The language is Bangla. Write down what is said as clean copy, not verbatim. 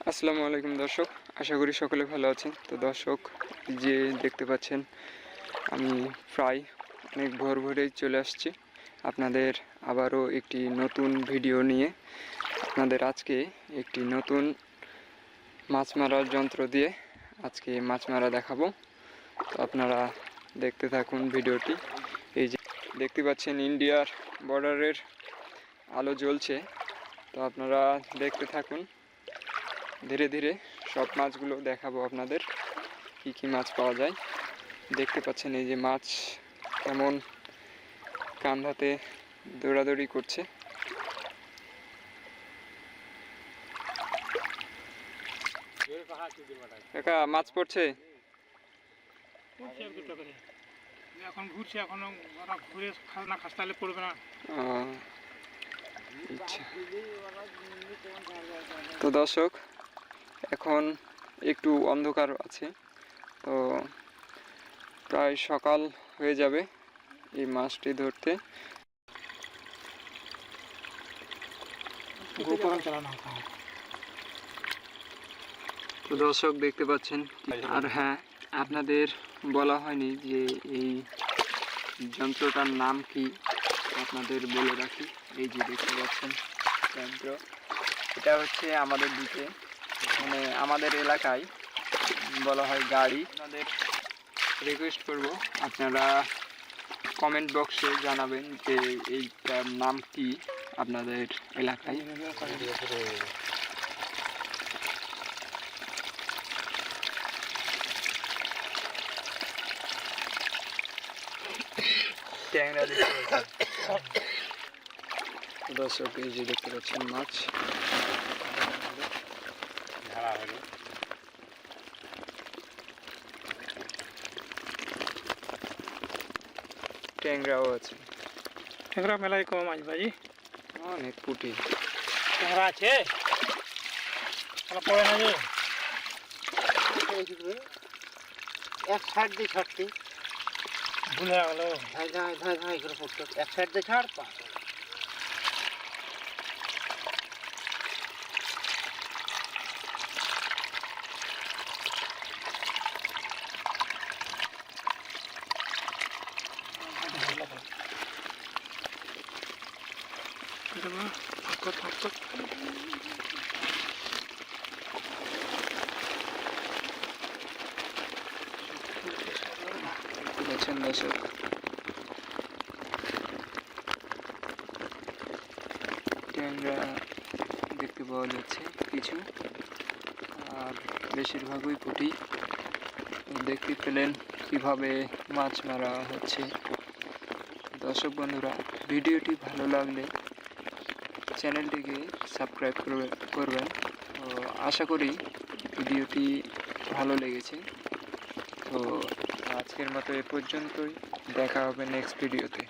আসসালামু আলাইকুম দর্শক, আশা করি সকলে ভালো আছেন। তো দর্শক, যে দেখতে পাচ্ছেন আমি প্রায় অনেক ভোর ভোরেই চলে আসছি আপনাদের আবারও একটি নতুন ভিডিও নিয়ে। আপনাদের আজকে একটি নতুন মাছ মারার যন্ত্র দিয়ে আজকে মাছ মারা দেখাবো। তো আপনারা দেখতে থাকুন ভিডিওটি। এই যে দেখতে পাচ্ছেন ইন্ডিয়ার বর্ডারের আলো জ্বলছে, তো আপনারা দেখতে থাকুন। ধীরে ধীরে সব মাছগুলো দেখাবো আপনাদের, কি কি মাছ পাওয়া যায়। দেখতে পাচ্ছেন এই যে মাছ কেমন কান্দাতে দৌড়াদৌড়ি করছে। কাকা, মাছ পড়ছে? এখন ঘুরছে, এখনো ওরা ঘুরে না খাসতালে পড়বে না। আচ্ছা, তো দর্শক এখন একটু অন্ধকার আছে, তো প্রায় সকাল হয়ে যাবে এই মাছটি ধরতে। তো দর্শক দেখতে পাচ্ছেন, আর হ্যাঁ, আপনাদের বলা হয়নি যে এই যন্ত্রটার নাম কি, আপনাদের বলে রাখি। এই যে দেখতে পাচ্ছেন যন্ত্র, এটা হচ্ছে আমাদের দিকে মানে আমাদের এলাকায় বলা হয় গাড়ি। আপনাদের রিকোয়েস্ট করব আপনারা কমেন্ট বক্সে জানাবেন যে এইটার নাম কি আপনাদের এলাকায়। ট্যাংরা দেখতে পাচ্ছেন দর্শক, এই যে দেখতে পাচ্ছেন মাছ ট্যাংরাও আছে। ট্যাংরা মেলায় কম আজ ভাই, অনেক পুঁটি ট্যাংরা আছে পড়ে না যে এক সাইড দিয়ে ছাড়তে ভুল হয়ে গেল। ধাই ধাই ধাই ধাই করে পড়তে এক সাইড দিয়ে ছাড় পা দেখছেন দর্শক, ট্যাংরা দেখতে পাওয়া যাচ্ছে কিছু, আর বেশিরভাগই পুঁটি। দেখতে পেলেন কিভাবে মাছ মারা হচ্ছে। দর্শক বন্ধুরা, ভিডিওটি ভালো লাগলে চ্যানেলটিকে সাবস্ক্রাইব করবেন। তো আশা করি ভিডিওটি ভালো লেগেছে। তো আজকের মতো এ পর্যন্তই, দেখা হবে নেক্সট ভিডিওতে।